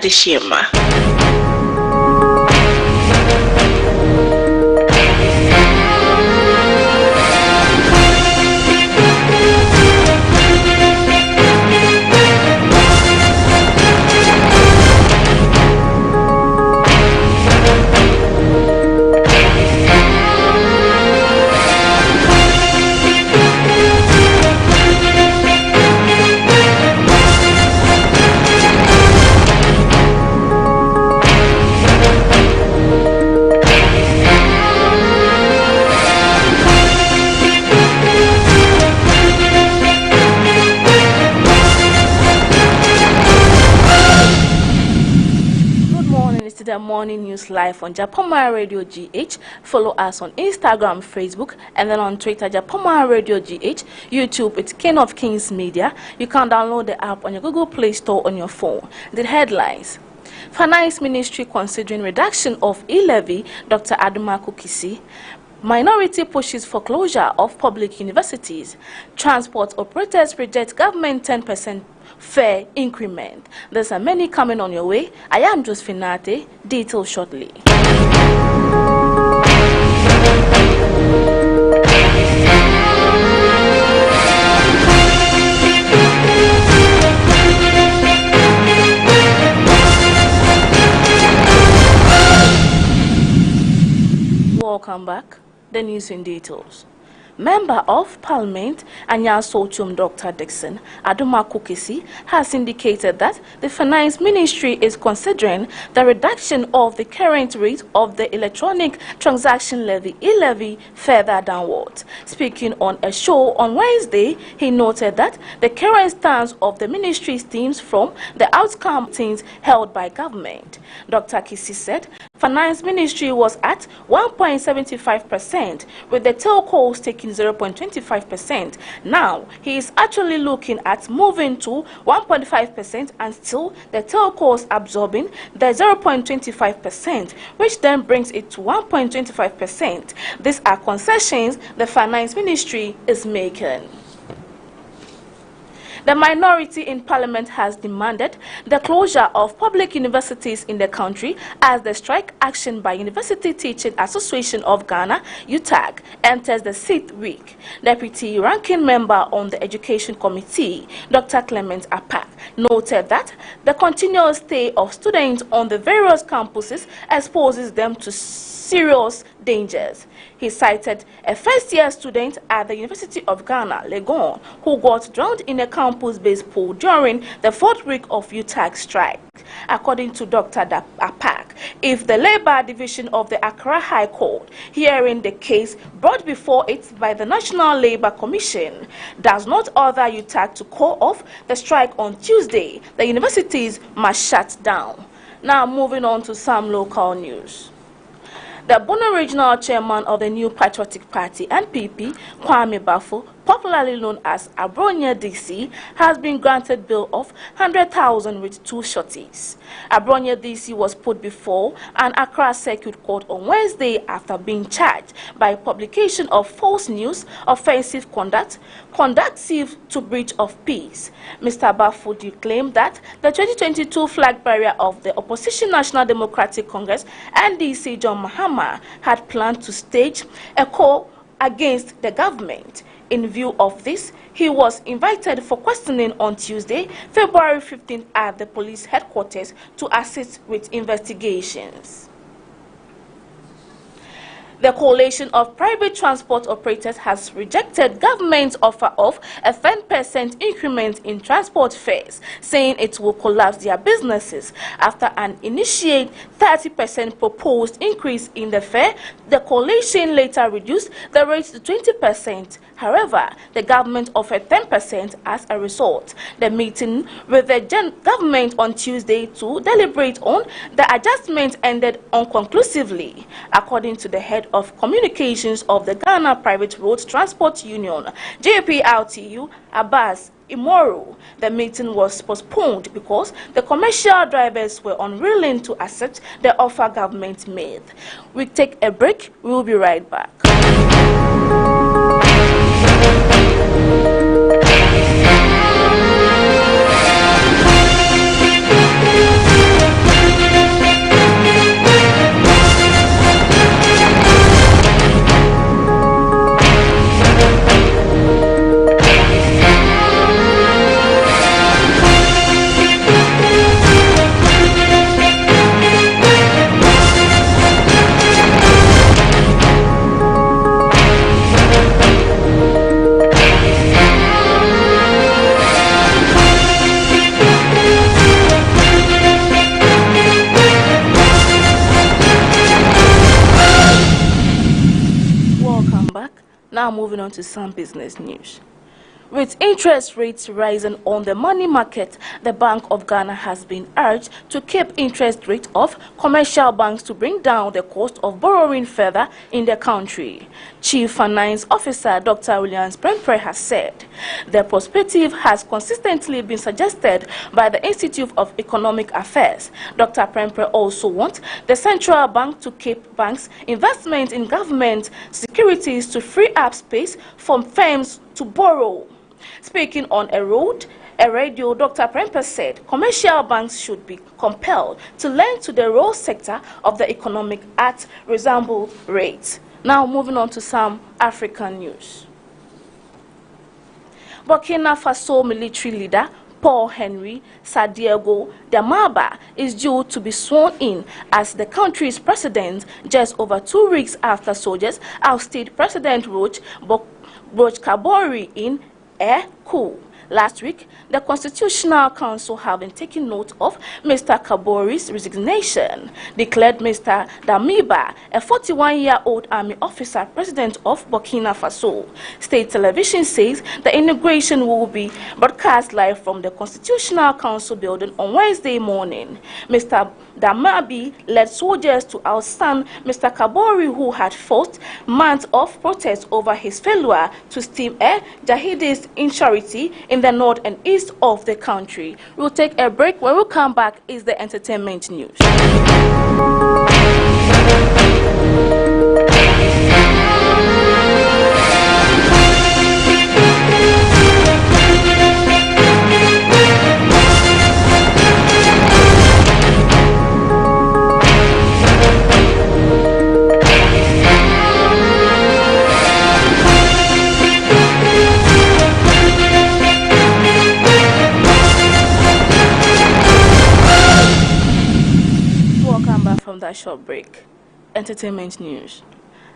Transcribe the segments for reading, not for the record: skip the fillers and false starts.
Adishima. The morning news live on Japoma Radio GH. Follow us on Instagram, Facebook, and then on Twitter, Japoma Radio GH. YouTube, it's King of Kings Media. You can download the app on your Google Play Store on your phone. The headlines: Finance Ministry considering reduction of e-levy, Dr. Adumaku Kisi. Minority pushes for closure of public universities. Transport operators reject government 10% fair increment. There's many coming on your way. I am Josephine Nate. Details shortly. Welcome back. The news in details. Member of Parliament Anya Sochum Dr. Dixon Adumaku Kisi has indicated that the Finance Ministry is considering the reduction of the current rate of the electronic transaction levy e-levy further downwards. Speaking on a show on Wednesday, he noted that the current stance of the ministry stems from the outcome meetings held by government. Dr. Kisi said Finance Ministry was at 1.75%, with the telcos taking 0.25%. Now, he is actually looking at moving to 1.5% and still the telcos absorbing the 0.25%, which then brings it to 1.25%. These are concessions the Finance Ministry is making. The minority in Parliament has demanded the closure of public universities in the country as the strike action by University Teaching Association of Ghana, UTAG, enters the 6th week. Deputy Ranking Member on the Education Committee, Dr. Clement Apak, noted that the continuous stay of students on the various campuses exposes them to serious dangers. He cited a first-year student at the University of Ghana, Legon, who got drowned in a campus-based pool during the 4th week of UTAG strike. According to Dr. Apak, if the Labour Division of the Accra High Court, hearing the case brought before it by the National Labour Commission, does not order UTAG to call off the strike on Tuesday, the universities must shut down. Now moving on to some local news. The Bono Regional Chairman of the New Patriotic Party, NPP, Kwame Bafo, popularly known as Abronia DC, has been granted bail of 100,000 with 2 shorties. Abronia DC was put before an Accra Circuit Court on Wednesday after being charged by publication of false news, offensive conduct, conducive to breach of peace. Mr. Bafo claimed that the 2022 flag bearer of the Opposition National Democratic Congress, NDC, John Mahama, had planned to stage a coup against the government. In view of this, he was invited for questioning on Tuesday, February 15th at the police headquarters to assist with investigations. The Coalition of Private Transport Operators has rejected government's offer of a 10% increment in transport fares, saying it will collapse their businesses. After an initiate 30% proposed increase in the fare, the coalition later reduced the rate to 20%. However, the government offered 10% as a result. The meeting with the government on Tuesday to deliberate on the adjustment ended unconclusively. According to the head of communications of the Ghana Private Road Transport Union, JPRTU, Abbas Imoru, the meeting was postponed because the commercial drivers were unwilling to accept the offer government made. We take a break. We will be right back. Now moving on to some business news. With interest rates rising on the money market, the Bank of Ghana has been urged to keep interest rate of commercial banks to bring down the cost of borrowing further in the country. Chief Finance Officer Dr. Williams Prempeh has said the perspective has consistently been suggested by the Institute of Economic Affairs. Dr. Prempeh also wants the central bank to keep banks' investment in government securities to free up space for firms to borrow. Speaking on a radio, Dr. Prempeh said commercial banks should be compelled to lend to the real sector of the economic at reasonable rates. Now moving on to some African news. Burkina Faso military leader Paul Henry Sandaogo Damiba is due to be sworn in as the country's president just over 2 weeks after soldiers ousted President Roch Kabore in a coup. Last week, the Constitutional Council, having taken note of Mr. Kabore's resignation, declared Mr. Damiba a 41-year-old army officer president of Burkina Faso. State television says the inauguration will be broadcast live from the Constitutional Council building on Wednesday morning. Mr. Damiba led soldiers to outstand Mr. Kabore, who had fought months of protest over his failure to stem a jihadist insurgency in the north and east of the country. We'll take a break. When we come back is the entertainment news. From that short break, entertainment news.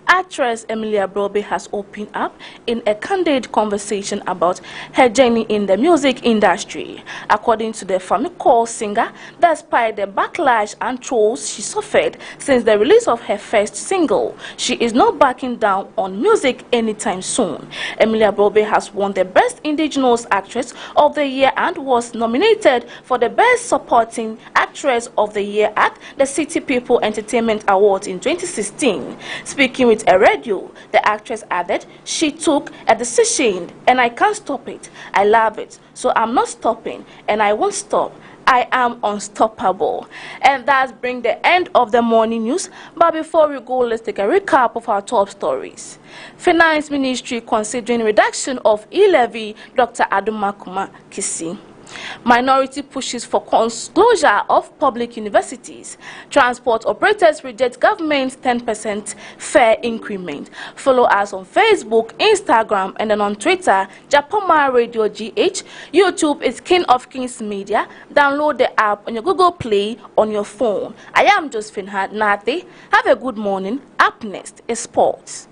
Actress Emilia Brobe has opened up in a candid conversation about her journey in the music industry. According to the Famicol singer, despite the backlash and trolls she suffered since the release of her first single, she is not backing down on music anytime soon. Emilia Brobe has won the Best Indigenous Actress of the Year and was nominated for the Best Supporting Actress of the Year at the City People Entertainment Awards in 2016. Speaking with a radio, the actress added, "She took a decision and I can't stop it. I love it, so I'm not stopping and I won't stop. I am unstoppable." And that brings the end of the morning news. But before we go, let's take a recap of our top stories. Finance Ministry considering reduction of e-levy, Dr. Adumakuma Kisi. Minority pushes for closure of public universities. Transport operators reject government's 10% fare increment. Follow us on Facebook, Instagram, and then on Twitter, Japoma Radio GH. YouTube is King of Kings Media. Download the app on your Google Play on your phone. I am Josephine Nate. Have a good morning. Up next is sports.